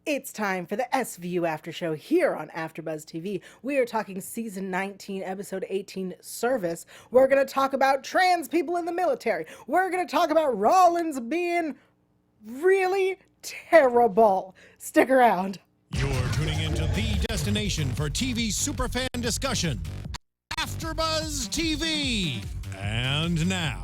It's time for the SVU After Show here on AFTERBUZZ TV. We are talking Season 19, Episode 18, Service. We're going to talk about trans people in the military. We're going to talk about Rollins being really terrible. Stick around. You're tuning into the destination for TV superfan discussion, AFTERBUZZ TV. And now,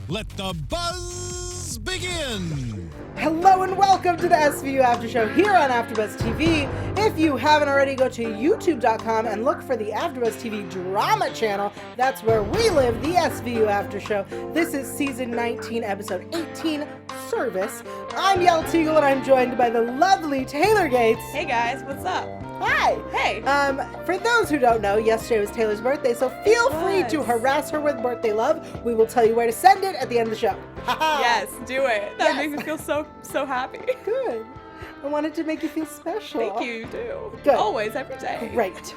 let the buzz begin. Hello and welcome to the SVU After Show here on AFTERBUZZ TV. If you haven't already, go to youtube.com and look for the AFTERBUZZ TV drama channel. That's where we live, the SVU After Show. This is Season 19, Episode 18, Service. I'm Yael Tygiel and I'm joined by the lovely Taylor Gates. Hey guys, what's up? Hi. Hey. For those who don't know, yesterday was Taylor's birthday, so feel free to harass her with birthday love. We will tell you where to send it at the end of the show. Yes, do it. That Yes. makes me feel so happy. Good. I wanted to make you feel special. Thank you, you do. Good. Always, every day. Great.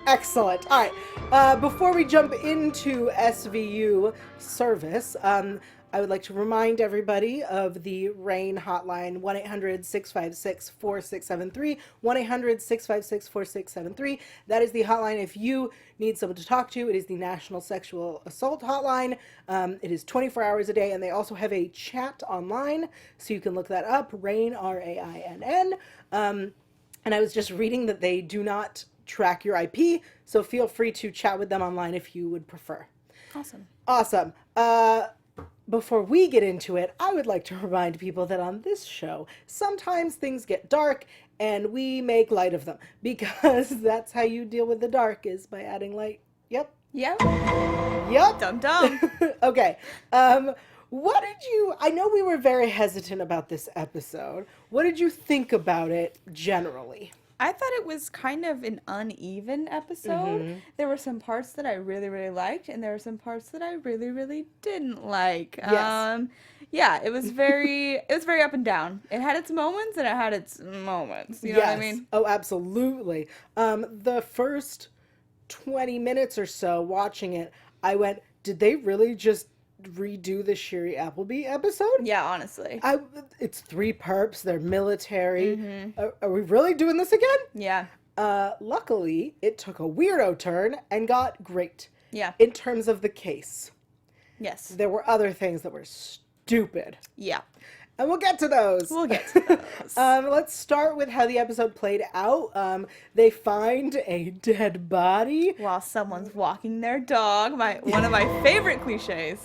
Excellent. All right. Before we jump into SVU service, I would like to remind everybody of the RAIN hotline, 1-800-656-4673, 1-800-656-4673. That is the hotline if you need someone to talk to. It is the National Sexual Assault Hotline. It is 24 hours a day, and they also have a chat online, so you can look that up, RAIN, R-A-I-N-N. And I was just reading that they do not track your IP, so feel free to chat with them online if you would prefer. Awesome. Before we get into it, I would like to remind people that on this show, sometimes things get dark and we make light of them because that's how you deal with the dark, is by adding light. Yep. Yep. Yep. Dum. Okay. I know we were very hesitant about this episode. What did you think about it generally? I thought it was kind of an uneven episode. Mm-hmm. There were some parts that I really liked, and there were some parts that I really didn't like. Yes. Yeah, it was very up and down. It had its moments and it had its moments. You know what I mean? Oh, absolutely. The first 20 minutes or so watching it, I went, did they really just redo the Sherry Appleby episode? Yeah, honestly. It's three perps, they're military. Are we really doing this again? Yeah. Luckily, it took a weirdo turn and got great. Yeah. In terms of the case. Yes. There were other things that were stupid. Yeah. And we'll get to those. Let's start with how the episode played out. They find a dead body while someone's walking their dog. One of my favorite cliches.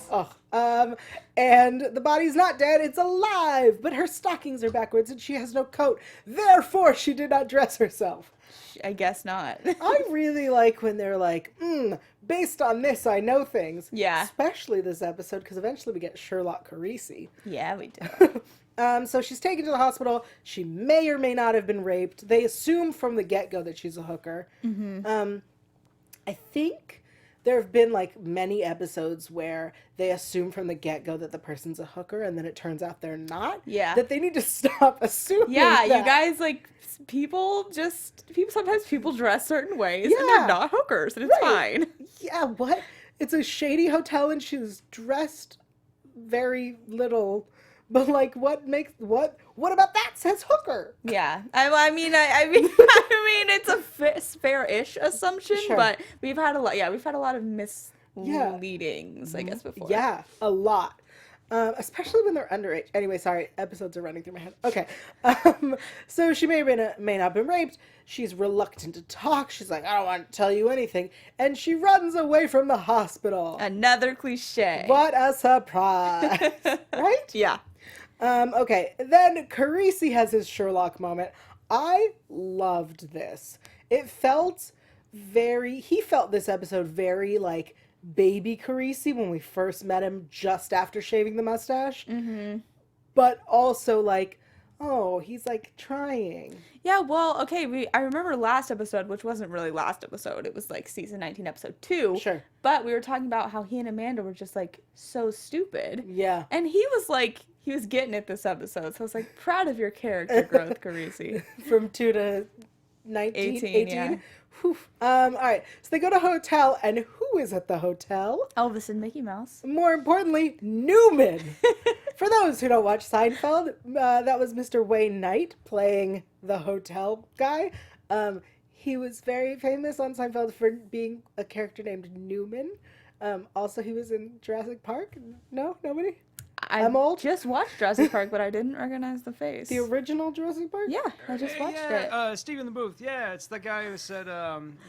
And the body's not dead, it's alive, but her stockings are backwards and she has no coat. Therefore, she did not dress herself. I guess not. I really like when they're like, based on this, I know things. Yeah. Especially this episode, because eventually we get Sherlock Carisi. Yeah, we do. So she's taken to the hospital. She may or may not have been raped. They assume from the get-go that she's a hooker. I think there have been like many episodes where they assume from the get-go that the person's a hooker and then it turns out they're not. Yeah. That they need to stop assuming Yeah, that. you guys, like, sometimes people dress certain ways and Yeah. they're not hookers and it's Right. fine. Yeah, what? It's a shady hotel and she's dressed very little. But like, what about that says hooker? Yeah, I mean, it's a fair-ish assumption, Sure. but we've had a lot of misleadings, I guess, before. Yeah, a lot. Especially when they're underage. Anyway, sorry, episodes are running through my head. Okay. So she may not have been raped. She's reluctant to talk. She's like, I don't want to tell you anything. And she runs away from the hospital. Another cliche. What a surprise. Right? Yeah. Okay, then Carisi has his Sherlock moment. I loved this. He felt this episode very like baby Carisi when we first met him just after shaving the mustache. But also like, oh, he's like trying. Yeah, well, okay, I remember last episode, which wasn't really last episode, it was like season 19, episode 2. Sure. But we were talking about how he and Amanda were just like so stupid. Yeah. And he was getting it this episode, so I was like, proud of your character growth, Carisi. From 2 to 19? 18, yeah. Whew. All right, so they go to a hotel, and who is at the hotel? Elvis and Mickey Mouse. More importantly, Newman For those who don't watch Seinfeld, that was Mr. Wayne Knight playing the hotel guy. He was very famous on Seinfeld for being a character named Newman. Also, he was in Jurassic Park. No, nobody. I'm old. Just watched Jurassic Park, but I didn't recognize the face. The original Jurassic Park? Yeah, I just watched it. Steve in the booth. Yeah, it's the guy who said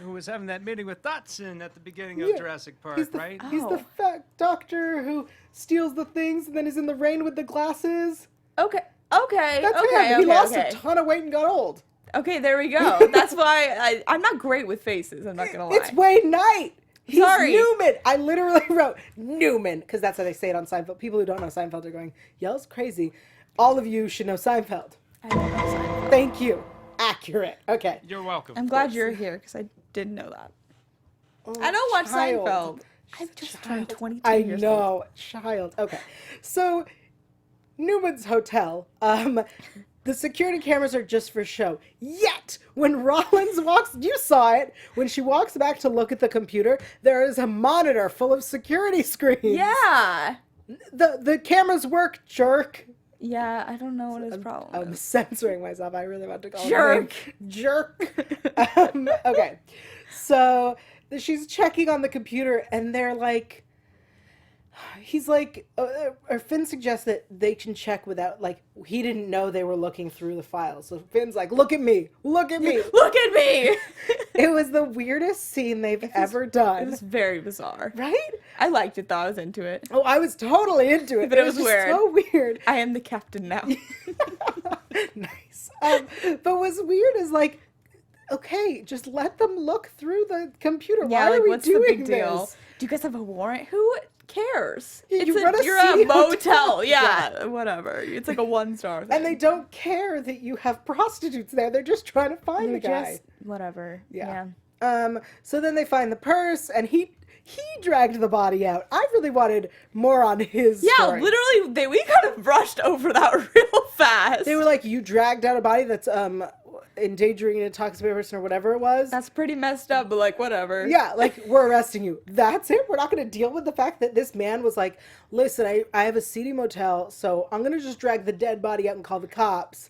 who was having that meeting with Dotson at the beginning of Jurassic Park, right? He's the fat doctor who steals the things and then is in the rain with the glasses. Okay. That's him. He lost a ton of weight and got old. Okay, there we go. That's why I'm not great with faces. I'm not gonna lie. It's Wayne Knight. He's Sorry. Newman. I literally wrote Newman because that's how they say it on Seinfeld. People who don't know Seinfeld are going, Yael's crazy. All of you should know Seinfeld. I don't know Seinfeld. Thank you. Accurate. Okay. You're welcome. I'm glad you're here because I didn't know that. I don't watch Seinfeld. I've just turned 22 years old. I know. Child. Okay. So, Newman's hotel. The security cameras are just for show. Yet, when Rollins walks, you saw it, when she walks back to look at the computer, there is a monitor full of security screens. Yeah. The cameras work, jerk. Yeah, I don't know what his problem I'm is. censoring myself. I really want to call Jerk. him Jerk. Okay. So, she's checking on the computer, and they're like... He's like, or Finn suggests that they can check without, like, he didn't know they were looking through the files. So Finn's like, look at me, look at me. Look at me! It was the weirdest scene they've ever done. It was very bizarre. Right? I liked it though, I was into it. Oh, I was totally into it. But it was just weird. so weird. I am the captain now. Nice. But what's weird is, like, okay, just let them look through the computer. Yeah, Why like, are we what's doing the big deal? this? Do you guys have a warrant? Who cares? Yeah, You're a a city motel. hotel. Yeah, whatever. It's like a 1-star thing. And they don't care that you have prostitutes there. They're just trying to find the guy. Whatever. Yeah. So then they find the purse, and he dragged the body out. I really wanted more on his story. Literally, we kind of brushed over that real fast. They were like, you dragged out a body that's endangering an intoxicated person or whatever it was. That's pretty messed up, but like, whatever. Yeah, like, we're arresting you. That's it? We're not going to deal with the fact that this man was like, listen, I have a seedy motel, so I'm going to just drag the dead body out and call the cops,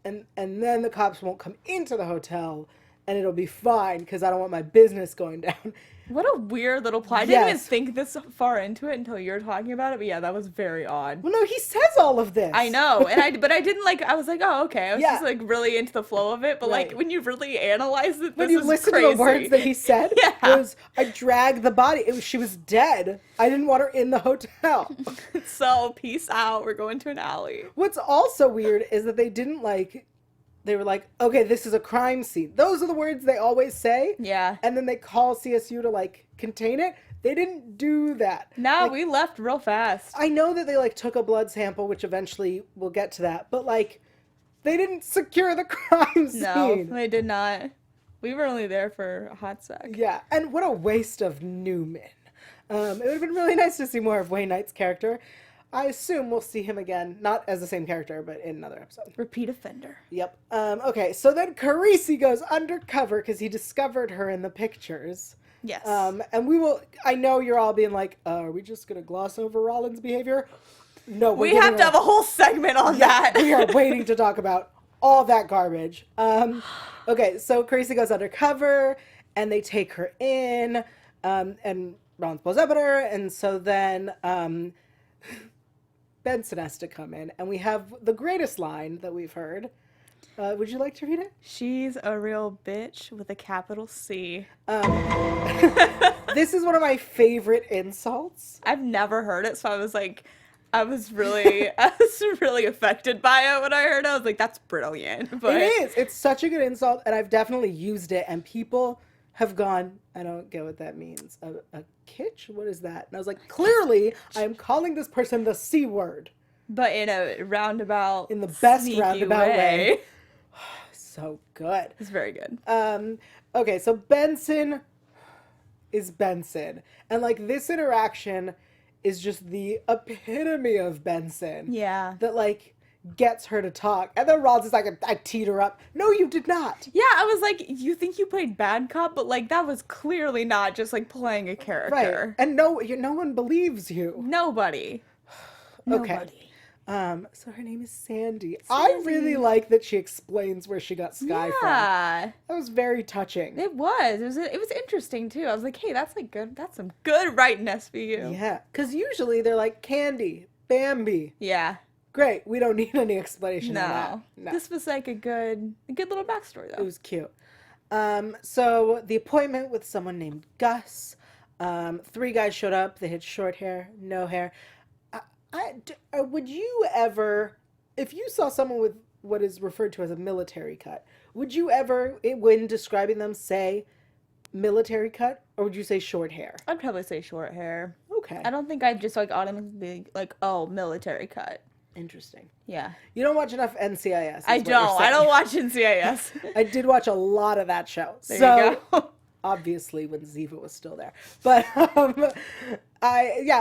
and then the cops won't come into the hotel, and it'll be fine, because I don't want my business going down. What a weird little plot. I didn't even think this far into it until you were talking about it, but yeah, that was very odd. Well, no, he says all of this. I know, but I didn't like, I was like, oh, okay. I was just like really into the flow of it, but like when you really analyze it, when you listen to the words that he said, it was, I dragged the body. She was dead. I didn't want her in the hotel. So, peace out. We're going to an alley. What's also weird is that they didn't like... They were like, okay, this is a crime scene. Those are the words they always say. Yeah. And then they call CSU to, like, contain it. They didn't do that. No, like, we left real fast. I know that they, like, took a blood sample, which eventually we'll get to that. But, like, they didn't secure the crime scene. No, they did not. We were only there for a hot sec. Yeah, and what a waste of Newman. It would have been really nice to see more of Wayne Knight's character. I assume we'll see him again, not as the same character, but in another episode. Repeat offender. Yep. Okay, so then Carisi goes undercover because he discovered her in the pictures. Yes. And we will, I know you're all being like, are we just going to gloss over Rollins' behavior? No, we have to have a whole segment on that. We are waiting to talk about all that garbage. Okay, so Carisi goes undercover, and they take her in, and Rollins blows up at her, and so then... Benson has to come in, and we have the greatest line that we've heard. Would you like to read it? She's a real bitch with a capital C. This is one of my favorite insults. I've never heard it, so I was really affected by it when I heard it. I was like, that's brilliant. But it is. It's such a good insult, and I've definitely used it, and people have gone, I don't get what that means. A kitsch? What is that? And I was like, clearly, I am calling this person the C word. But in a roundabout, in the best sneaky roundabout way. So good. It's very good. Okay, so Benson is Benson. And, like, this interaction is just the epitome of Benson. Yeah. That, like, gets her to talk. And then Rollins is like, I teed her up. No, you did not. Yeah, I was like, you think you played bad cop, but like that was clearly not just like playing a character. Right. And no one believes you. Nobody. Okay. Nobody. So her name is Sandy. I really like that she explains where she got Sky from. Yeah. That was very touching. It was interesting too. I was like, hey, that's like good. That's some good writing, SVU. Yeah, because usually they're like Candy, Bambi. Yeah. Great. We don't need any explanation on that. No. This was like a good little backstory though. It was cute. So the appointment with someone named Gus. 3 guys showed up. They had short hair, no hair. Would you ever, if you saw someone with what is referred to as a military cut, would you ever, when describing them, say military cut, or would you say short hair? I'd probably say short hair. Okay. I don't think I'd just like automatically be like, oh, military cut. Interesting. Yeah. You don't watch enough NCIS. I don't watch NCIS. I did watch a lot of that show. There you go. Obviously when Ziva was still there. But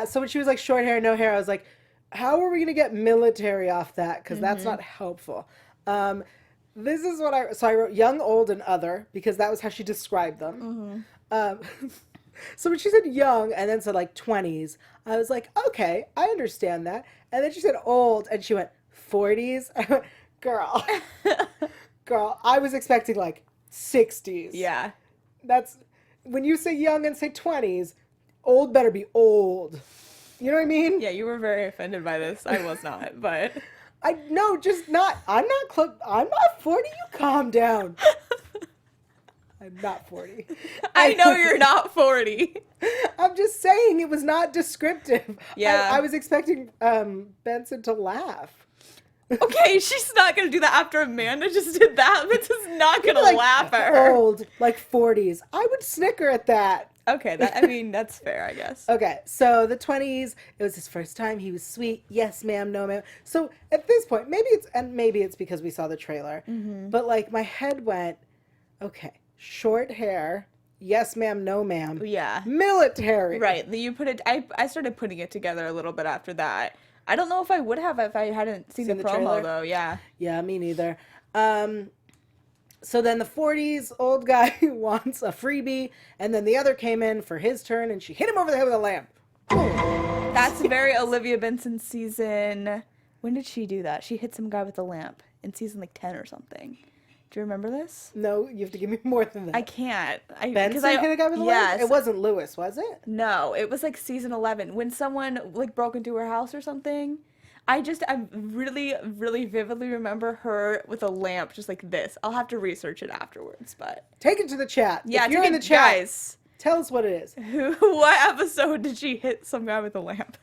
so when she was like short hair, no hair, I was like, how are we going to get military off that? Because that's not helpful. This is what I wrote young, old, and other, because that was how she described them. So when she said young and then said like 20s, I was like, okay, I understand that. And then she said old and she went 40s. I went, girl, I was expecting like 60s. Yeah. That's when you say young and say 20s, old better be old. You know what I mean? Yeah, you were very offended by this. I was not, but I'm not 40. You calm down. I'm not 40. I know you're not 40. I'm just saying it was not descriptive. Yeah. I was expecting Benson to laugh. Okay, she's not gonna do that after Amanda just did that. Ben's not gonna Like, laugh at her. Old, like 40s. I would snicker at that. Okay, that's fair, I guess. Okay, so the 20s, it was his first time. He was sweet. Yes, ma'am, no, ma'am. So at this point, maybe it's because we saw the trailer, but like my head went, okay, short hair. Yes, ma'am, no, ma'am. Yeah. Military. Right. You put it. I started putting it together a little bit after that. I don't know if I would have if I hadn't seen the promo trailer? though. Yeah. Yeah, me neither. So then the 40s old guy wants a freebie, and then the other came in for his turn, and she hit him over the head with a lamp. That's very Olivia Benson season. When did she do that? She hit some guy with a lamp in season like 10 or something. Do you remember this? No, you have to give me more than that. I can't. Benson hit a guy with a lamp? It wasn't Lewis, was it? No, it was like season 11 when someone like broke into her house or something. I really, really vividly remember her with a lamp just like this. I'll have to research it afterwards, but take it to the chat. Yeah, if you're in the chat, guys, tell us what it is. What episode did she hit some guy with a lamp?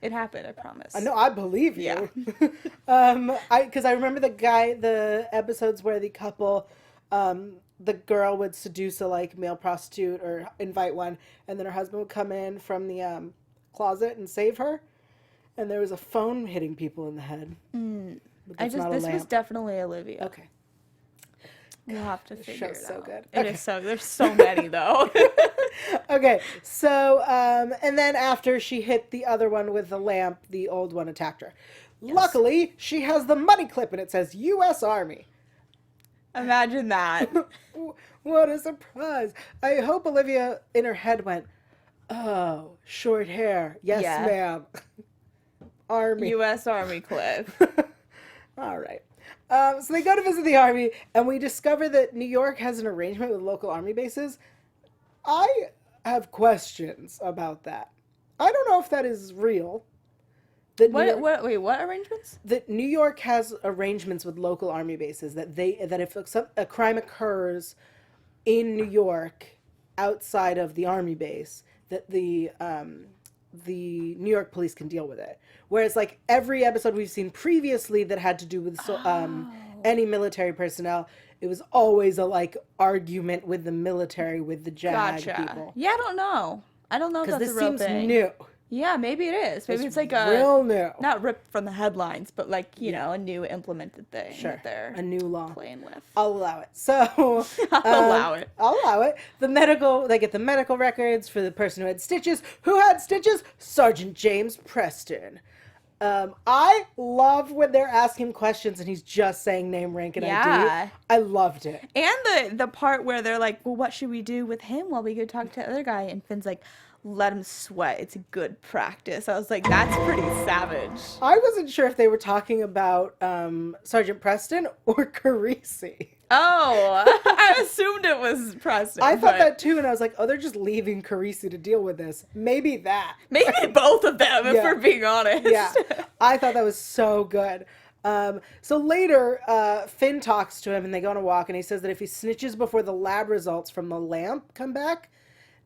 It happened, I promise. I know, I believe you. Yeah. Because I remember the episodes where the couple, the girl would seduce a like male prostitute or invite one, and then her husband would come in from the closet and save her, and there was a phone hitting people in the head. This was definitely Olivia. Okay. We'll have to figure it out. So good. It is so. There's so many though. Okay, so and then after she hit the other one with the lamp, the old one attacked her. Yes. Luckily, she has the money clip and it says U.S. Army. Imagine that. What a surprise. I hope Olivia in her head went, oh, short hair. Yes, ma'am. Army. U.S. Army clip. All right. So they go to visit the Army, and we discover that New York has an arrangement with local Army bases. I have questions about that. I don't know if that is real. What arrangements? That New York has arrangements with local Army bases that if a crime occurs in New York outside of the Army base, that the New York police can deal with it. Whereas like every episode we've seen previously that had to do with any military personnel, it was always a like argument with the military, with the JAG people. Yeah, I don't know if that's a real thing. This seems new. Yeah, maybe it is. Maybe it's like a real new, not ripped from the headlines, but like a new implemented thing. Sure, a new law. Playing with. I'll allow it. So I'll allow it. I'll allow it. They get the medical records for the person who had stitches. Who had stitches? Sergeant James Preston. I love when they're asking him questions and he's just saying name, rank, and Yeah. ID. I loved it. And the part where they're like, well, what should we do with him while we go talk to the other guy? And Finn's like, let him sweat. It's good practice. I was like, that's pretty savage. I wasn't sure if they were talking about Sergeant Preston or Carisi. Oh, I assumed it was Preston. I thought that too, and I was like, oh, they're just leaving Carisi to deal with this. Maybe that. Maybe both of them, if Yeah. we're being honest. Yeah, I thought that was so good. So later, Finn talks to him, and they go on a walk, and he says that if he snitches before the lab results from the lamp come back,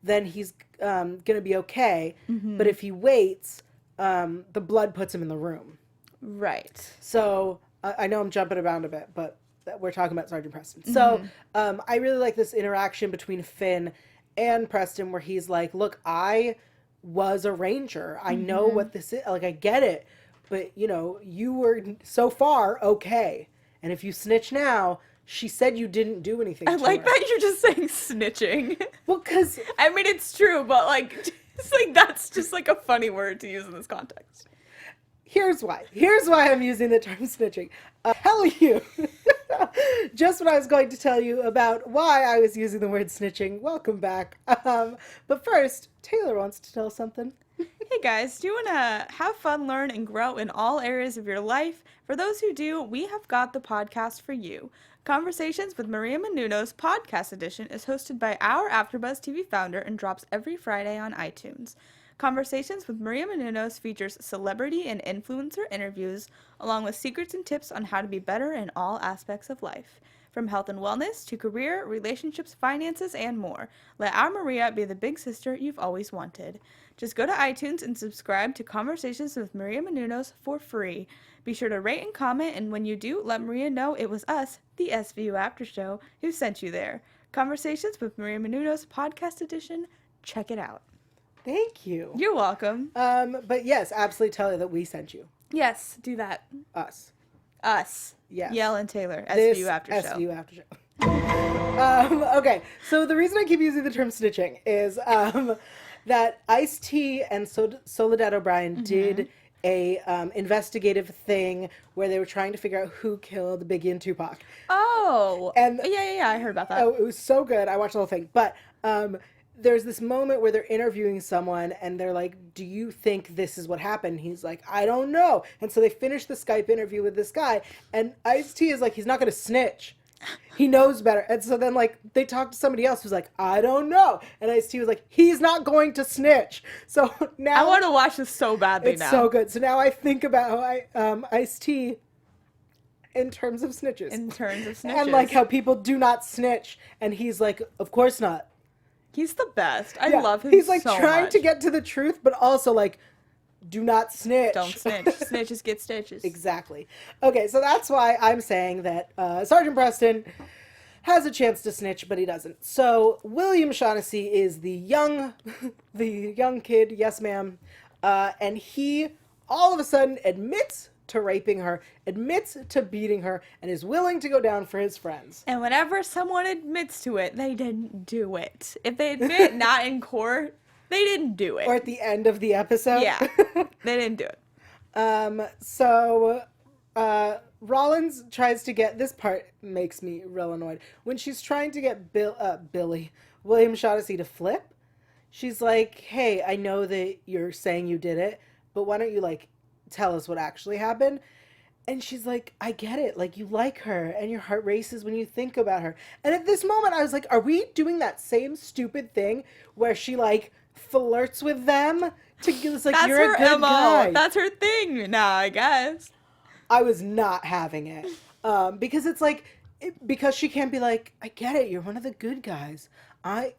then he's gonna be okay. But if he waits, the blood puts him in the room. Right. So I know I'm jumping around a bit, but we're talking about Sergeant Preston. So I really like this interaction between Finn and Preston where he's like, look, I was a ranger. I know what this is. Like, I get it. But, you know, you were so far okay. And if you snitch now, she said you didn't do anything I to like her. that you're just saying snitching. Well, because I mean, it's true, but like, it's like that's just like a funny word to use in this context. here's why. Here's why I'm using the term snitching. Tell you. Just what I was going to tell you about why I was using the word snitching. Welcome back. But first, Taylor wants to tell something. Hey guys, do you want to have fun, learn, and grow in all areas of your life? For those who do, we have got the podcast for you. Conversations with Maria Menounos Podcast Edition is hosted by our AfterBuzz TV founder and drops every Friday on iTunes. Conversations with Maria Menounos features celebrity and influencer interviews, along with secrets and tips on how to be better in all aspects of life. From health and wellness to career, relationships, finances, and more. Let our Maria be the big sister you've always wanted. Just go to iTunes and subscribe to Conversations with Maria Menounos for free. Be sure to rate and comment, and when you do, let Maria know it was us, the Svu After Show, who sent you there. Conversations with Maria Menounos Podcast Edition. Check it out. Thank you. You're welcome. But yes, absolutely tell her that we sent you. Yes, do that. Us. Us. Yes. Yael and Taylor. This Svu After Show. SVU After Show. Okay, so the reason I keep using the term snitching is that Ice-T and Soledad O'Brien did a investigative thing where they were trying to figure out who killed Biggie and Tupac. Oh. And yeah, I heard about that. Oh, it was so good. I watched the whole thing. But there's this moment where they're interviewing someone and they're like, do you think this is what happened? He's like, I don't know. And so they finish the Skype interview with this guy, and Ice-T is like, he's not going to snitch. He knows better. And so then, like, they talk to somebody else who's like, I don't know. And Ice-T was like, he's not going to snitch. So now I want to watch this so badly it's now. so good. So now I think about how Ice-T in terms of snitches. In terms of snitches. And like how people do not snitch. And he's like, of course not. He's the best. I Yeah. love him He's like so trying much. to get to the truth, but also like, do not snitch. Don't snitch. Snitches get stitches. Exactly. Okay, so that's why I'm saying that Sergeant Preston has a chance to snitch, but he doesn't. So William Shaughnessy is the young kid, yes ma'am, and he all of a sudden admits to raping her, admits to beating her, and is willing to go down for his friends. And whenever someone admits to it, they didn't do it. If they admit not in court, they didn't do it. Or at the end of the episode. Yeah, they didn't do it. So Rollins tries to get, this part makes me real annoyed. When she's trying to get William Shaughnessy to flip, she's like, hey, I know that you're saying you did it, but why don't you like tell us what actually happened? And she's like, I get it. Like, you like her and your heart races when you think about her. And at this moment I was like, are we doing that same stupid thing where she like flirts with them to give us like, That's you're her a good MO. guy? That's her thing now, I guess. I was not having it. Because it's like, because she can't be like, I get it, you're one of the good guys. I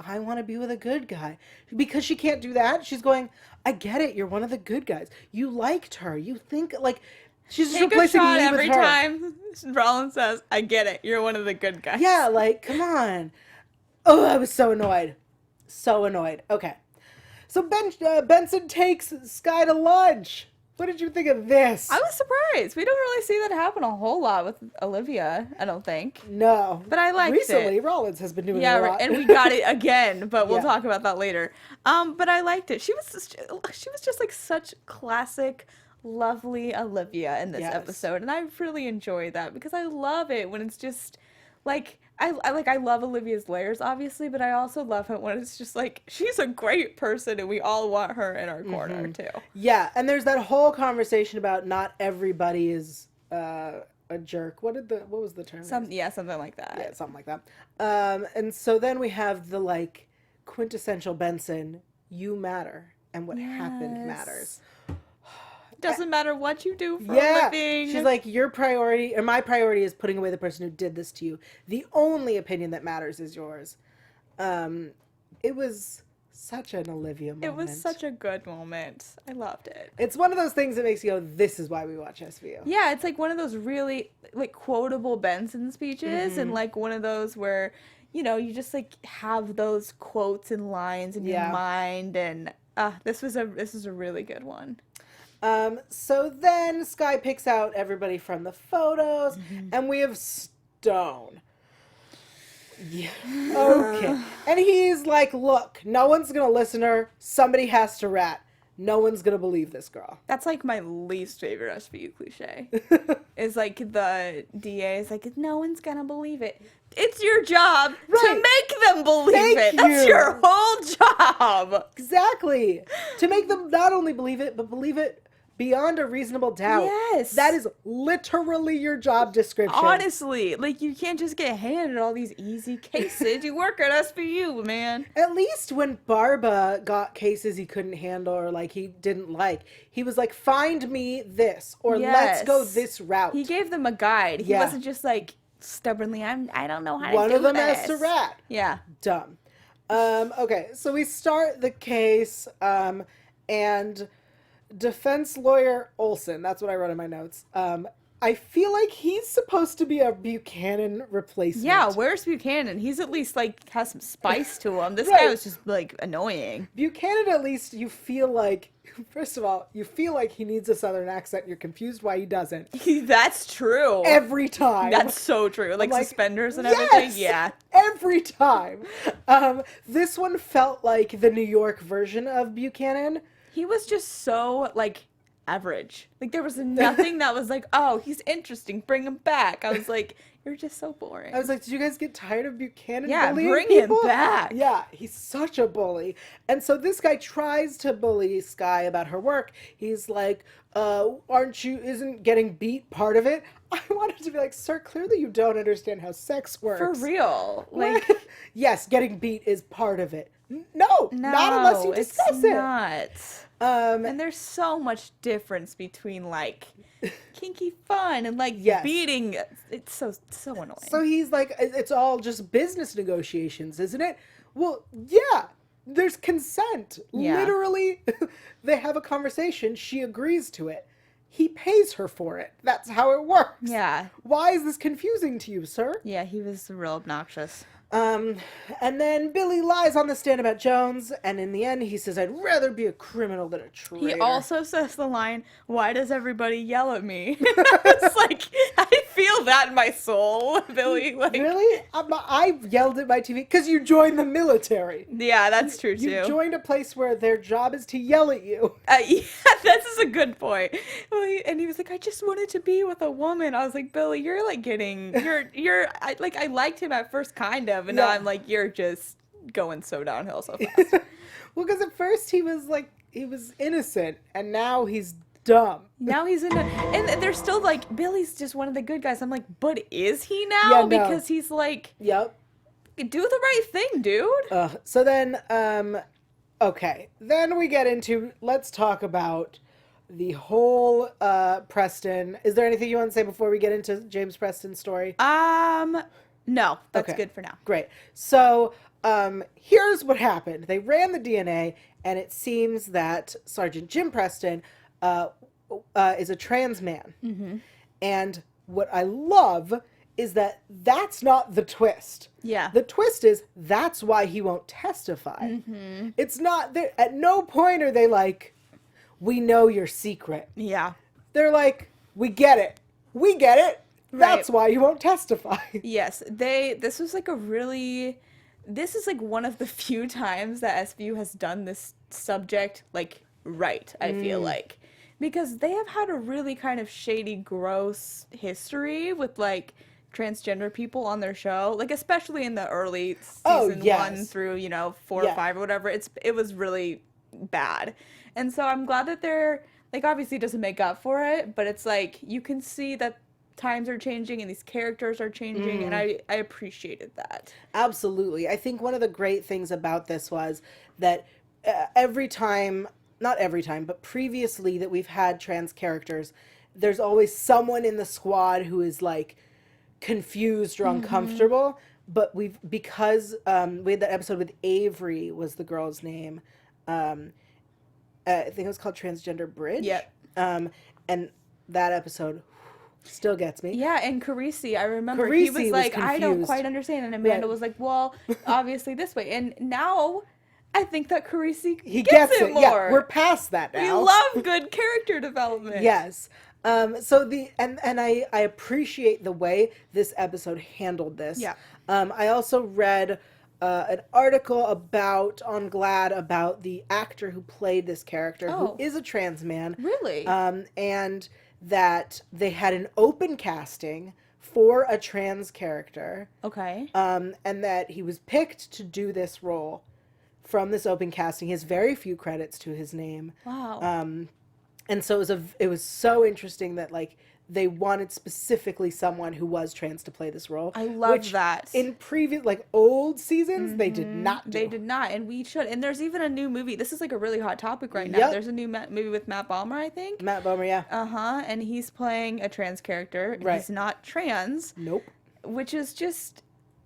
want to be with a good guy. Because she can't do that, she's going, I get it, you're one of the good guys. You liked her. You think, like, she's just Take a replacing shot me every with her. time Rollins says, I get it, you're one of the good guys. Yeah, like, come on. Oh, I was so annoyed. So annoyed. Okay. So Benson takes Sky to lunch. What did you think of this? I was surprised. We don't really see that happen a whole lot with Olivia, I don't think. No. But I liked Recently, it. Rollins has been doing Yeah, it a right, lot. and we got it again, but we'll Yeah. talk about that later. But I liked it. She was just like such classic lovely Olivia in this Yes. episode, and I really enjoy that because I love it when it's just like I love Olivia's layers, obviously, but I also love it when it's just like she's a great person and we all want her in our corner too. Yeah, and there's that whole conversation about not everybody is a jerk. What was the term? Something like that. Yeah, something like that. And so then we have the like quintessential Benson, you matter and what happened matters. Doesn't matter what you do for a living. She's like, your priority, or my priority is putting away the person who did this to you. The only opinion that matters is yours. It was such an Olivia moment. It was such a good moment. I loved it. It's one of those things that makes you go, this is why we watch SVU. Yeah, it's like one of those really like quotable Benson speeches, and like one of those where, you know, you just like have those quotes and lines in your mind, and this was a really good one. So then Skye picks out everybody from the photos, and we have Stone. Yeah. Okay. And he's like, look, no one's going to listen to her. Somebody has to rat. No one's going to believe this girl. That's like my least favorite SVU cliche. Is like the DA is like, no one's going to believe it. It's your job to make them believe it. That's your whole job. Exactly. To make them not only believe it, but believe it beyond a reasonable doubt. Yes. That is literally your job description. Honestly, like you can't just get handed all these easy cases. You work at SVU, man. At least when Barba got cases he couldn't handle or like he didn't like, he was like, find me this or let's go this route. He gave them a guide. He wasn't just like stubbornly, I don't know how to do this. One of them has to rat. Yeah. Dumb. Okay, so we start the case and defense lawyer Olson, that's what I wrote in my notes. I feel like he's supposed to be a Buchanan replacement. Yeah, where's Buchanan? He's at least like has some spice to him. This guy was just like annoying. Buchanan, at least you feel like, first of all, you feel like he needs a southern accent. You're confused why he doesn't. That's true. Every time. That's so true. Like suspenders and yes! everything. Yeah. Every time. This one felt like the New York version of Buchanan. He was just so, like, average. Like, there was nothing that was like, oh, he's interesting, bring him back. I was like, you're just so boring. I was like, did you guys get tired of Buchanan bullying bring people? him back. Yeah, he's such a bully. And so this guy tries to bully Skye about her work. He's like, isn't getting beat part of it? I wanted to be like, sir, clearly you don't understand how sex works. For real. Like, yes, getting beat is part of it. No, not unless you discuss it. Not. And there's so much difference between like kinky fun and like beating. It's so annoying. So he's like, it's all just business negotiations, isn't it? Well, yeah, there's consent. Yeah. Literally, they have a conversation. She agrees to it. He pays her for it. That's how it works. Yeah. Why is this confusing to you, sir? Yeah, he was real obnoxious. And then Billy lies on the stand about Jones, and in the end he says, I'd rather be a criminal than a traitor. He also says the line, why does everybody yell at me? It's like, I feel that in my soul, Billy. Like, really? I yelled at my TV because you joined the military. Yeah, that's true too. You joined a place where their job is to yell at you. Yeah, this is a good point. And he was like, I just wanted to be with a woman. I was like, Billy, you're like getting, I liked him at first kind of, and now I'm like, you're just going so downhill so fast. Well, because at first he was innocent, and now he's dumb. Now he's and they're still like, Billy's just one of the good guys. I'm like, but is he now? Yeah, no. Because he's like, yep, do the right thing, dude. So then, okay, then we get into, let's talk about the whole Preston. Is there anything you want to say before we get into James Preston's story? No, that's okay. good for now. Great. So here's what happened. They ran the DNA, and it seems that Sergeant Jim Preston is a trans man. Mm-hmm. And what I love is that that's not the twist. Yeah. The twist is that's why he won't testify. Mm-hmm. It's not there. At no point are they like, we know your secret. Yeah. They're like, we get it. We get it. That's Right. why you won't testify. Yes, this is like this is like one of the few times that SVU has done this subject like right, I feel like. Because they have had a really kind of shady, gross history with like transgender people on their show, like especially in the early season 1 through 4 or 5 or whatever. It was really bad, and so I'm glad that they're like, obviously it doesn't make up for it, but it's like you can see that times are changing and these characters are changing, and I appreciated that. Absolutely. I think one of the great things about this was that every time, not every time, but previously that we've had trans characters, there's always someone in the squad who is like confused or uncomfortable. But because we had that episode with Avery, was the girl's name. I think it was called Transgender Bridge. Yep. And that episode still gets me. Yeah, and Carisi, I remember he was like, I don't quite understand, and Amanda was like, well, obviously this way. And now I think that Carisi gets it more. Yeah, we're past that now. We love good character development. Yes. So I appreciate the way this episode handled this. Yeah. I also read an article on GLAD about the actor who played this character, who is a trans man. Really? And that they had an open casting for a trans character. Okay. And that he was picked to do this role from this open casting. He has very few credits to his name. Wow. And so it was so interesting that like they wanted specifically someone who was trans to play this role. I love that. In previous like old seasons, they did not do. They did not, and we should. And there's even a new movie. This is like a really hot topic right now. Yep. There's a new movie with Matt Bomer, I think. Matt Bomer, yeah. And he's playing a trans character. Right. He's not trans. Nope. Which is just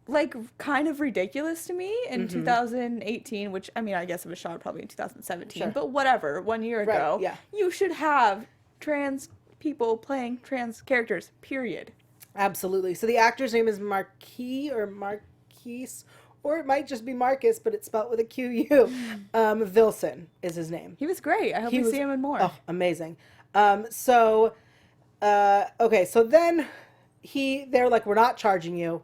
like kind of ridiculous to me in 2018, which I mean, I guess it was shot probably in 2017, Sure. but whatever, 1 year ago, yeah. You should have trans people playing trans characters, period. Absolutely. So the actor's name is Marquise, or it might just be Marcus, but it's spelled with a Q-U. Vilson is his name. He was great. I hope we see him in more. Oh, amazing. Okay, so then they're like, we're not charging you.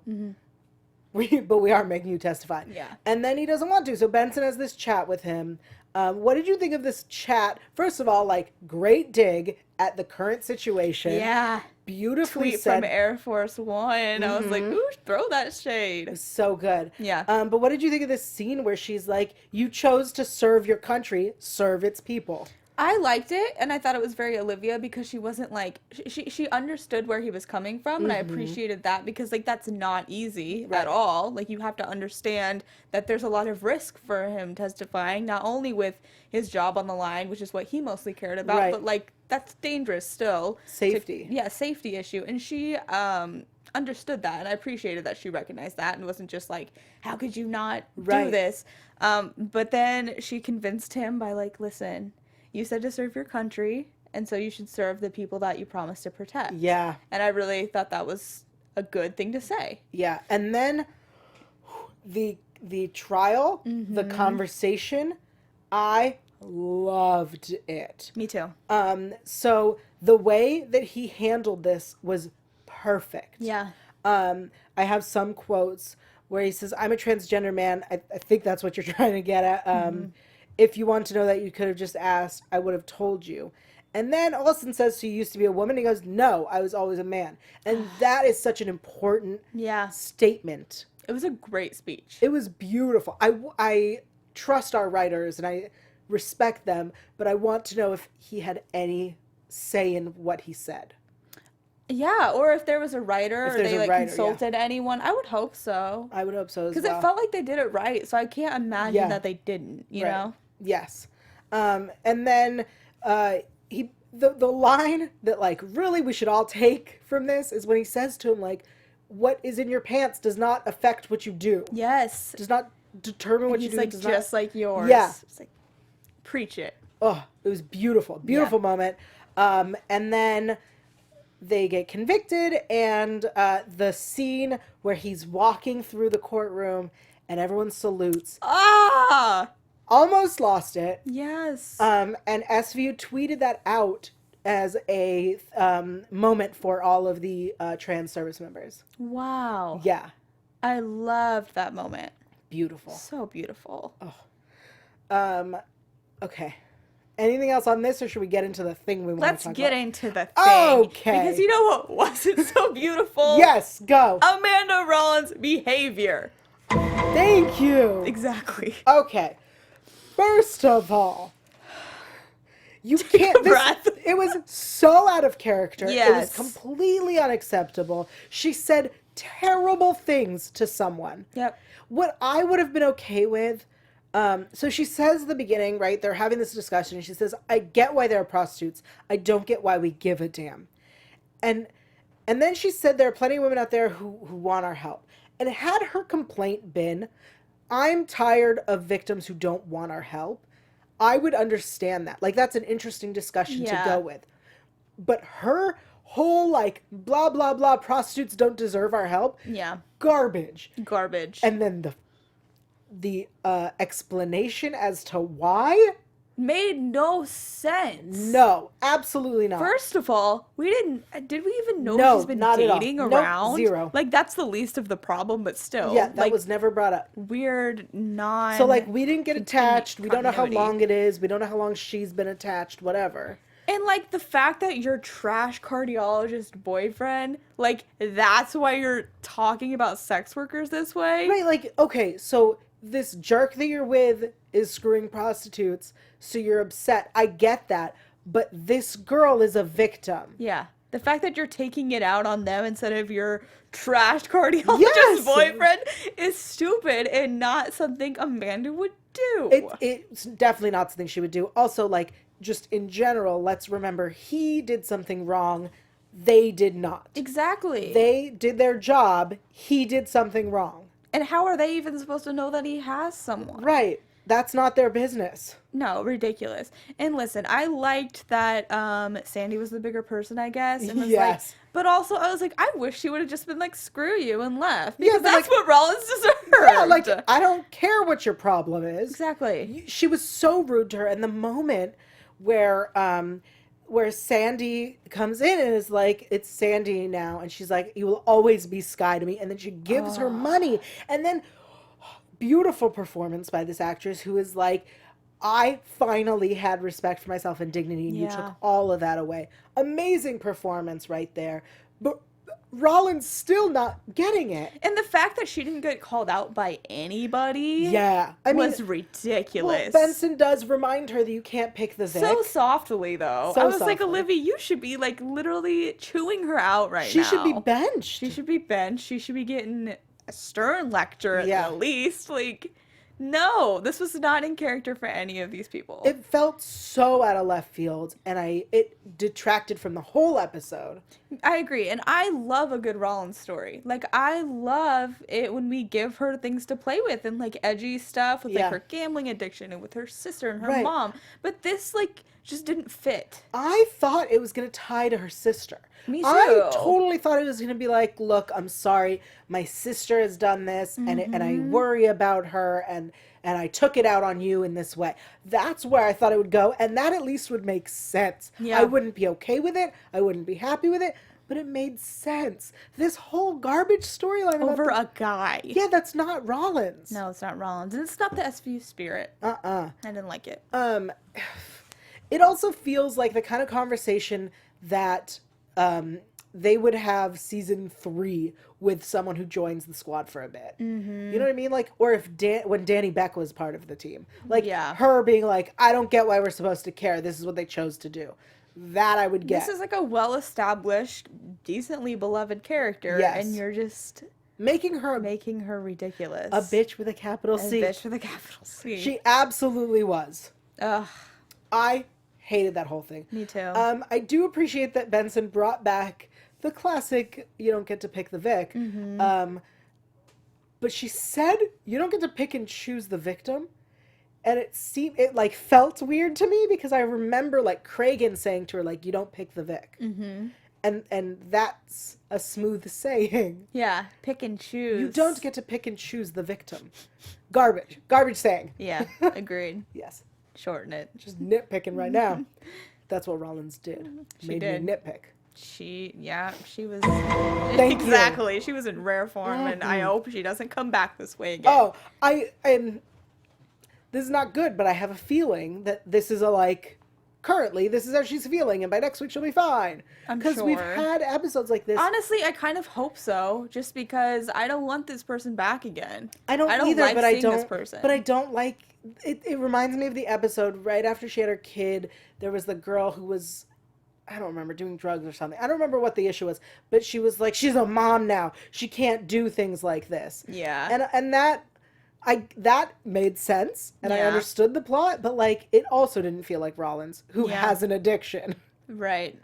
But we are making you testify. Yeah. And then he doesn't want to. So Benson has this chat with him. What did you think of this chat? First of all, like, great dig at the current situation. Yeah. Beautifully Tweet said. from Air Force One. I was like, ooh, throw that shade. So good. Yeah. But what did you think of this scene where she's like, you chose to serve your country, serve its people? I liked it, and I thought it was very Olivia because she wasn't like she understood where he was coming from, and I appreciated that because like that's not easy at all. Like you have to understand that there's a lot of risk for him testifying, not only with his job on the line, which is what he mostly cared about, but like that's dangerous still. Safety. Safety issue, and she understood that, and I appreciated that she recognized that and wasn't just like, how could you not do this? But then she convinced him by like, listen, you said to serve your country, and so you should serve the people that you promised to protect. Yeah. And I really thought that was a good thing to say. Yeah. And then the trial, the conversation, I loved it. Me too. So the way that he handled this was perfect. Yeah. I have some quotes where he says, I'm a transgender man. I think that's what you're trying to get at. If you want to know that, you could have just asked. I would have told you. And then Austin says, so you used to be a woman? He goes, no, I was always a man. And that is such an important statement. It was a great speech. It was beautiful. I trust our writers and I respect them, but I want to know if he had any say in what he said. Yeah, or if there was a writer or they like consulted anyone. I would hope so. I would hope so as well. Because it felt like they did it right, so I can't imagine that they didn't, you know? Yes. And then the line that like really we should all take from this is when he says to him like, what is in your pants does not affect what you do. Yes. Does not determine what you do. Like just like yours. Yeah. It's like, preach it. Oh, it was beautiful. Beautiful moment. And then they get convicted, and the scene where he's walking through the courtroom and everyone salutes. Almost lost it. Yes. And Svu tweeted that out as a moment for all of the trans service members. Wow. Yeah. I loved that moment. Beautiful. So beautiful. Oh. Okay. Anything else on this, or should we get into the thing we want to Let's talk get about? into the thing. Okay. Because you know what wasn't so beautiful? Yes, go. Amanda Rollins' behavior. Thank you. Exactly. Okay. First of all, you can't. breath. It was so out of character. It was Yes. completely unacceptable. She said terrible things to someone. Yep. What I would have been okay with. So she says at the beginning, right? They're having this discussion. And she says, "I get why there are prostitutes. I don't get why we give a damn." And then she said there are plenty of women out there who want our help. And had her complaint been, "I'm tired of victims who don't want our help," I would understand that. Like, that's an interesting discussion to go with. But her whole, like, blah, blah, blah, prostitutes don't deserve our help. Yeah. Garbage. Garbage. And then the explanation as to why? Made no sense. No, absolutely not. First of all, did we even know No, she's been not at all. dating Nope, around? zero. Like, that's the least of the problem, but still. Yeah, that like, was never brought up. weird, non. So, like, we didn't get attached. We don't know how continuity. long it is. We don't know how long she's been attached, whatever. And, like, the fact that your trash cardiologist boyfriend, like, that's why you're talking about sex workers this way? Right, like, okay, so this jerk that you're with is screwing prostitutes, so you're upset. I get that. But this girl is a victim. Yeah. The fact that you're taking it out on them instead of your trash cardiologist Yes! boyfriend is stupid and not something Amanda would do. It's definitely not something she would do. Also, like, just in general, let's remember he did something wrong. They did not. Exactly. They did their job. He did something wrong. And how are they even supposed to know that he has someone? Right. That's not their business. No, ridiculous. And listen, I liked that Sandy was the bigger person, I guess. And was Yes. like, but also, I was like, I wish she would have just been like, screw you and left. Because but, that's like- what Rollins deserved. Yeah, like, I don't care what your problem is. Exactly. She was so rude to her. And the moment where Sandy comes in and is like, "It's Sandy now," and she's like, "You will always be Sky to me," and then she gives her money, and then beautiful performance by this actress who is like, "I finally had respect for myself and dignity, and you Yeah. took all of that away." Amazing performance right there. But Rollins still not getting it. And the fact that she didn't get called out by anybody Yeah, I mean, was ridiculous. well, Benson does remind her that you can't pick the Vic. So softly, though. So I was like, softly. Olivia, you should be, like, literally chewing her out right She now. should be benched. She should be benched. She should be getting a stern lecture at Yeah. the least. Like, no, this was not in character for any of these people. It felt so out of left field, and it detracted from the whole episode. I agree. And I love a good Rollins story. Like, I love it when we give her things to play with and, like, edgy stuff with, Yeah. like, her gambling addiction and with her sister and her Right. mom. But this, like, just didn't fit. I thought it was going to tie to her sister. Me I too. totally thought it was going to be like, "Look, I'm sorry. My sister has done this, and I worry about her, and I took it out on you in this way." That's where I thought it would go, and that at least would make sense. Yeah. I wouldn't be okay with it. I wouldn't be happy with it, but it made sense. This whole garbage storyline about Over a guy. yeah, that's not Rollins. No, it's not Rollins. And it's not the SVU spirit. I didn't like it. It also feels like the kind of conversation that they would have season 3 with someone who joins the squad for a bit. Mm-hmm. You know what I mean? Like, or if when Danny Beck was part of the team, like Yeah. her being like, "I don't get why we're supposed to care. This is what they chose to do." That I would get. This is like a well-established, decently beloved character, Yes. and you're just making her making her ridiculous. a bitch with a capital A C. bitch with a capital C. She absolutely was. Ugh, I hated that whole thing. me too. I do appreciate that Benson brought back the classic, "You don't get to pick the Vic." Mm-hmm. But she said, "You don't get to pick and choose the victim." And it like felt weird to me because I remember like Cragen saying to her, like, "You don't pick the Vic." Mm-hmm. And that's a smooth saying. Yeah, pick and choose. You don't get to pick and choose the victim. Garbage saying. Yeah, agreed. Yes. Shorten it. Just nitpicking right now. That's what Rollins did. She Made did. me nitpick. She was Thank you. exactly. She was in rare form, and I hope she doesn't come back this way again. Oh, and this is not good, but I have a feeling that this is a like currently this is how she's feeling, and by next week she'll be fine. I'm Because we've sure. had episodes like this. Honestly, I kind of hope so, just because I don't want this person back again. I don't either, like but I seeing don't. this person. But I don't like it. It reminds me of the episode right after she had her kid. There was the girl who was, I don't remember, doing drugs or something. I don't remember what the issue was, but she was like, she's a mom now. She can't do things like this. Yeah. And that made sense, and I Yeah. understood the plot, but like it also didn't feel like Rollins, who Yeah. has an addiction. Right.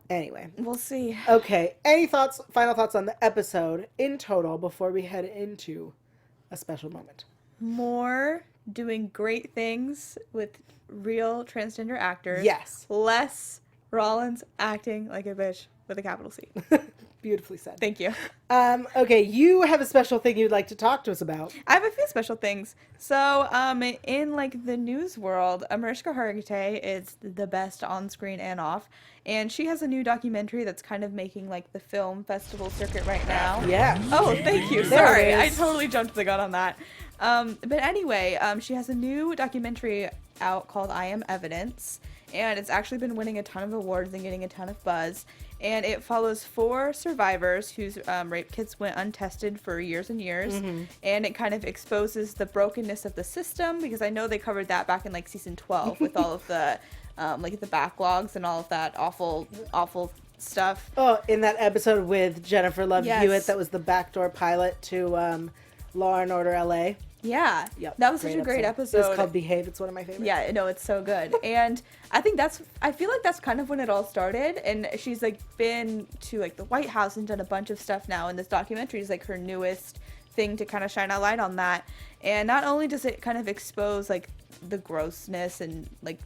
Anyway. We'll see. Okay. Any final thoughts on the episode in total before we head into a special moment? More doing great things with real transgender actors. Yes. Less Rollins acting like a bitch with a capital C. Beautifully said. Thank you. Okay, you have a special thing you'd like to talk to us about. I have a few special things. So, in like the news world, Mariska Hargitay is the best on screen and off, and she has a new documentary that's kind of making like the film festival circuit right now. Yeah. Oh, thank you. There Sorry, it I is. totally jumped the gun on that. But anyway, she has a new documentary out called I Am Evidence, and it's actually been winning a ton of awards and getting a ton of buzz. And it follows 4 survivors whose rape kits went untested for years and years. Mm-hmm. And it kind of exposes the brokenness of the system, because I know they covered that back in like season 12 with all of the like the backlogs and all of that awful stuff. Oh, in that episode with Jennifer Love Yes. Hewitt, that was the backdoor pilot to Law and Order LA. Yeah, Yep. that was such a great episode. It's called Behave. It's one of my favorites. Yeah, no, it's so good. And I feel like that's kind of when it all started. And she's like been to like the White House and done a bunch of stuff now. And this documentary is like her newest thing to kind of shine a light on that. And not only does it kind of expose like the grossness and like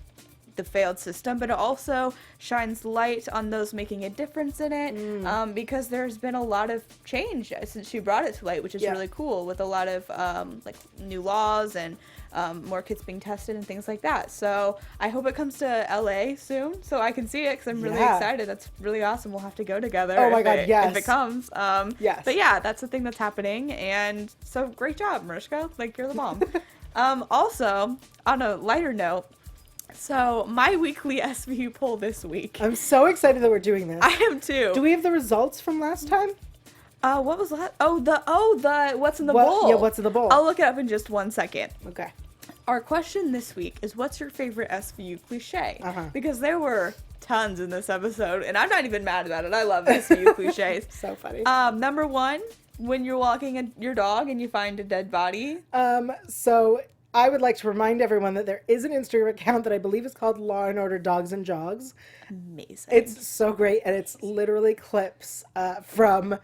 the failed system, but it also shines light on those making a difference in it, because there's been a lot of change since she brought it to light, which is really cool, with a lot of like new laws and more kits being tested and things like that. So I hope it comes to LA soon so I can see it, because I'm really excited. That's really awesome. We'll have to go together. Oh my God, yes. If it comes. Yes. But yeah, that's the thing that's happening, and so great job, Mariska. Like, you're the mom. Also, on a lighter note, so my weekly Svu Pull this week. I'm so excited that we're doing this. I am too. Do we have the results from last time? What was that? The what's in the bowl? Yeah, what's in the bowl? I'll look it up in just 1 second. Okay. Our question this week is, what's your favorite SVU cliche? Uh-huh. Because there were tons in this episode, and I'm not even mad about it. I love SVU cliches. So funny. Number 1, when you're walking your dog and you find a dead body. So I would like to remind everyone that there is an Instagram account that I believe is called Law and Order Dogs and Jogs. Amazing. It's so great, and it's literally clips from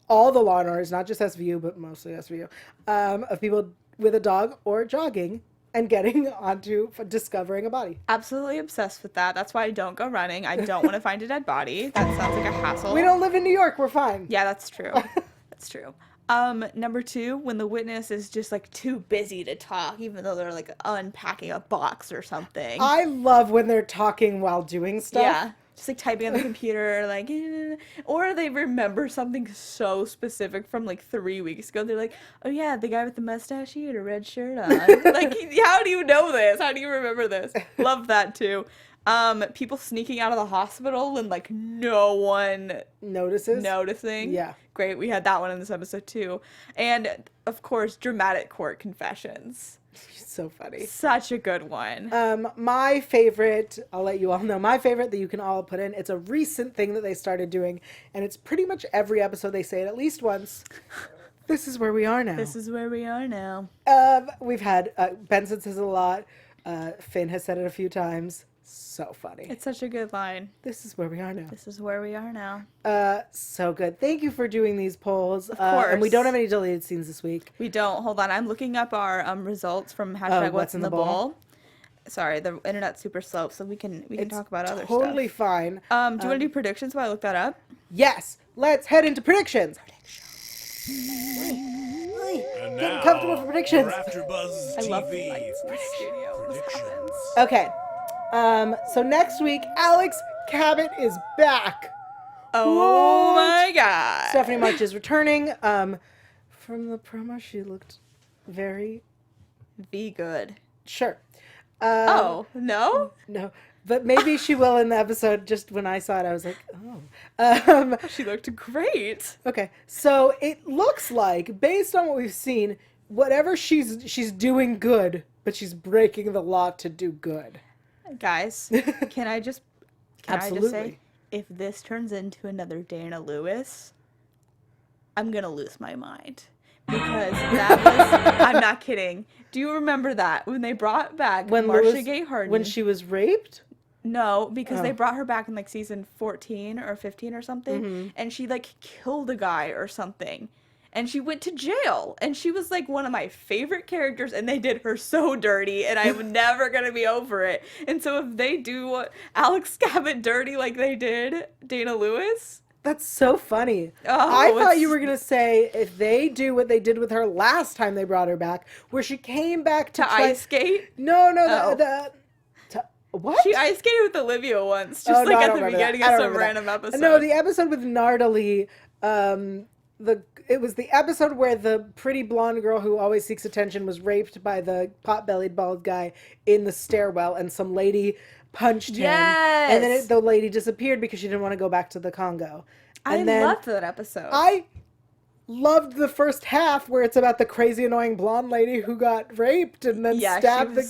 all the Law and Orders, not just SVU, but mostly SVU, of people with a dog or jogging and getting onto discovering a body. Absolutely obsessed with that. That's why I don't go running. I don't want to find a dead body. That sounds like a hassle. We don't live in New York. We're fine. Yeah, that's true. That's true. Number 2, when the witness is just like too busy to talk, even though they're like unpacking a box or something. I love when they're talking while doing stuff. Yeah. Just like typing on the computer, like, or they remember something so specific from like 3 weeks ago. They're like, oh yeah, the guy with the mustache, he had a red shirt on. Like, how do you know this? How do you remember this? Love that too. People sneaking out of the hospital and like no one noticing. Yeah. Great. We had that one in this episode too. And of course, dramatic court confessions. So funny. Such a good one. My favorite, I'll let you all know, my favorite that you can all put in, it's a recent thing that they started doing, and it's pretty much every episode they say it at least once. This is where we are now. This is where we are now. We've had, Benson says it a lot, Finn has said it a few times. So funny. It's such a good line. This is where we are now. This is where we are now. So good. Thank you for doing these polls. Of course. And we don't have any deleted scenes this week. We don't. Hold on. I'm looking up our results from hashtag What's in the Bowl. Sorry, the internet's super slow, so we can talk about other stuff. Totally fine. Do you want to do predictions while I look that up? Yes. Let's head into predictions. And Getting now, comfortable for predictions. for AFTERBUZZ I love the TV lights in the studio. predictions. Okay. So next week, Alex Cabot is back. Oh What? my god. Stephanie March is returning. From the promo, she looked very Be good. sure. Oh, no? No. But maybe she will in the episode. Just when I saw it, I was like, oh. She looked great. Okay. So it looks like, based on what we've seen, whatever she's doing good, but she's breaking the law to do good. Guys, can I just say, if this turns into another Dana Lewis, I'm going to lose my mind. Because that was, I'm not kidding. Do you remember that? When they brought back Marcia Gay Harden. When she was raped? No, because they brought her back in like season 14 or 15 or something. And she like killed a guy or something. And she went to jail. And she was like one of my favorite characters. And they did her so dirty. And I'm never going to be over it. And so if they do Alex Cabot dirty like they did Dana Lewis... That's so funny. Oh, I thought you were going to say if they do what they did with her last time they brought her back, where she came back to ice skate? No, Oh. What? She ice skated with Olivia once, just like at the beginning of some random episode. No, the episode with Nardali, it was the episode where the pretty blonde girl who always seeks attention was raped by the pot-bellied bald guy in the stairwell, and some lady punched him. And then the lady disappeared because she didn't want to go back to the Congo. And I loved that episode. I loved the first half where it's about the crazy annoying blonde lady who got raped and then stabbed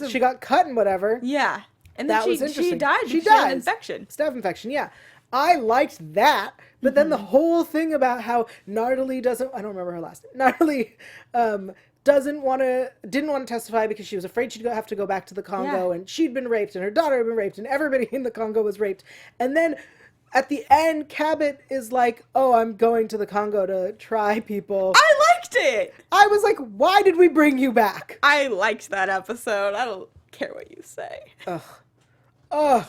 she got cut and whatever. Yeah. And then she died because she had an infection. Staph infection, yeah. I liked that, but then the whole thing about how Nardali doesn't, I don't remember her last name, Nardali didn't want to testify because she was afraid she'd have to go back to the Congo, and she'd been raped and her daughter had been raped and everybody in the Congo was raped. And then at the end, Cabot is like, oh, I'm going to the Congo to try people. I liked it! I was like, why did we bring you back? I liked that episode. I don't care what you say. Ugh.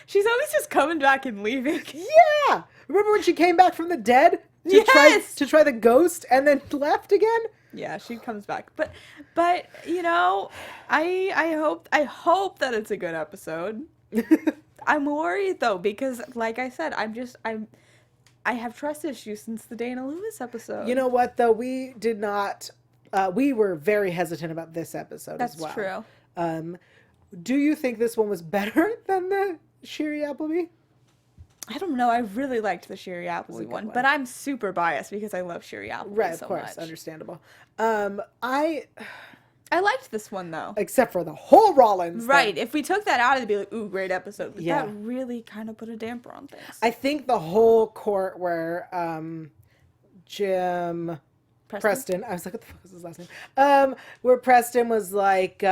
She's always just coming back and leaving. Yeah! Remember when she came back from the dead? To try the ghost and then left again? Yeah, she comes back. But you know, I hope that it's a good episode. I'm worried though, because like I said, I have trust issues since the Dana Lewis episode. You know what though? We did not we were very hesitant about this episode as well. That's true. Do you think this one was better than the Sherry Appleby? I don't know. I really liked the Sherry Appleby one, but I'm super biased because I love Sherry Appleby so much. Right, of course, understandable. I liked this one though. Except for the whole Rollins Right. thing. If we took that out, it'd be like, ooh, great episode. But that really kind of put a damper on things. I think the whole court where Jim Preston, I was like, what the fuck was his last name? Where Preston was like,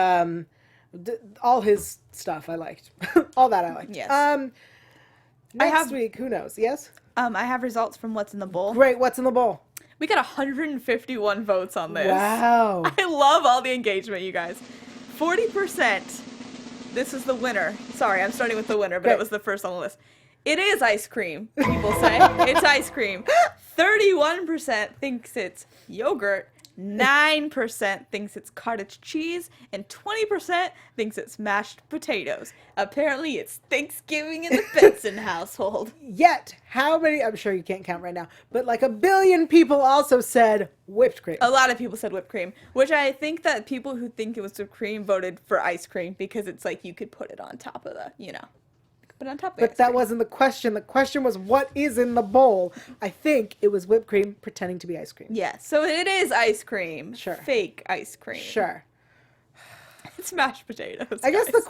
all his stuff I liked. All that I liked. Yes. Next week, who knows? Yes? I have results from What's in the Bowl. Great, What's in the Bowl? We got 151 votes on this. Wow. I love all the engagement, you guys. 40%. This is the winner. Sorry, I'm starting with the winner, but it was the first on the list. It is ice cream, people say. It's ice cream. 31% thinks it's yogurt. 9% thinks it's cottage cheese, and 20% thinks it's mashed potatoes. Apparently, it's Thanksgiving in the Benson household. Yet, how many, I'm sure you can't count right now, but like 1 billion people also said whipped cream. A lot of people said whipped cream, which I think that people who think it was whipped cream voted for ice cream because it's like you could put it on top of the, But on top of But that wasn't the question. The question was, what is in the bowl? I think it was whipped cream pretending to be ice cream. Yeah, so it is ice cream. Sure. Fake ice cream. Sure. It's mashed potatoes. I guess the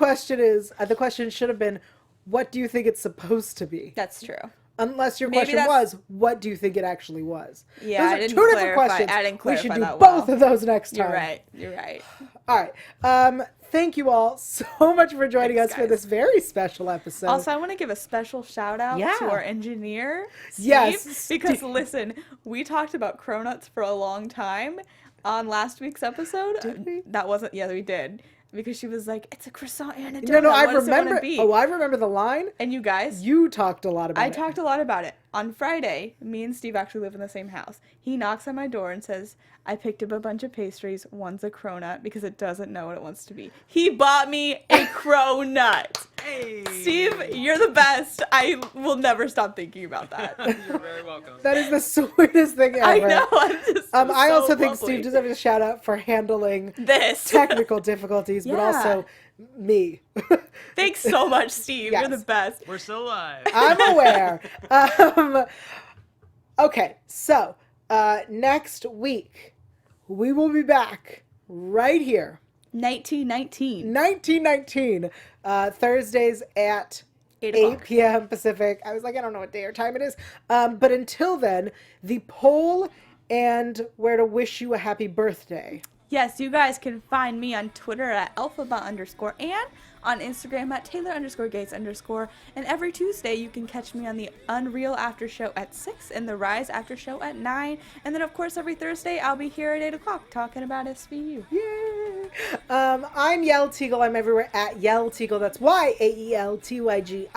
question should have been, what do you think it's supposed to be? That's true. Unless your question was, what do you think it actually was? Yeah, those I are didn't two different questions. I didn't clarify we should do that both well. of those next time. You're right. All right. Thank you all so much for joining us for this very special episode. Also, I want to give a special shout out to our engineer, Steve. Yes. Because listen, we talked about cronuts for a long time on last week's episode. Did we? That wasn't, yeah, we did. Because she was like, it's a croissant and a donut. No, I what does it wanna remember. be? Oh, I remember the line. And you guys, You talked a lot about it. I talked a lot about it. on Friday, me and Steve actually live in the same house. He knocks on my door and says, I picked up a bunch of pastries. One's a cronut because it doesn't know what it wants to be. He bought me a cronut. Hey. Steve, you're the best. I will never stop thinking about that. You're very welcome. That is the sweetest thing ever. I know. I'm just I so also think lovely. Steve deserves a shout out for handling This. technical difficulties, but Yeah. also me. Thanks so much, Steve. Yes. You're the best. We're still alive. I'm aware. Okay, so next week we will be back right here. 1919. 1919, Thursdays at 8 p.m. Pacific. I was like, I don't know what day or time it is. But until then, the poll and where to wish you a happy birthday. Yes, you guys can find me on Twitter at alphaba_ and on Instagram at Taylor_Gates_. And every Tuesday you can catch me on the Unreal After Show at 6 and the Rise After Show at 9. And then, of course, every Thursday I'll be here at 8 o'clock talking about SVU. Yay! I'm Yael Tygiel. I'm everywhere at Yael Tygiel. That's YAELTYGIEL.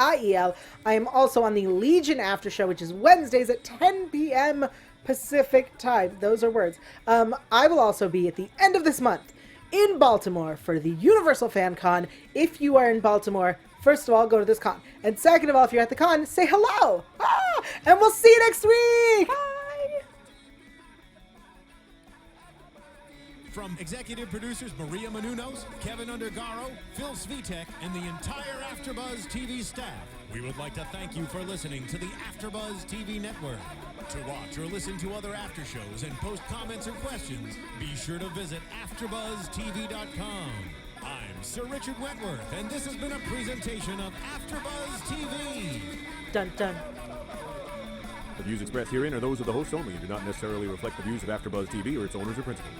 I am also on the Legion After Show, which is Wednesdays at 10 p.m. Pacific time. Those are words. I will also be at the end of this month in Baltimore for the Universal Fan Con. If you are in Baltimore, first of all, go to this con. And second of all, if you're at the con, say hello. And we'll see you next week. Bye! From executive producers Maria Menounos, Kevin Undergaro, Phil Svitek, and the entire AfterBuzz TV staff, we would like to thank you for listening to the AfterBuzz TV network. To watch or listen to other after shows and post comments or questions, be sure to visit AfterBuzzTV.com. I'm Sir Richard Wentworth, and this has been a presentation of AfterBuzz TV. Dun dun. The views expressed herein are those of the hosts only and do not necessarily reflect the views of AfterBuzz TV or its owners or principals.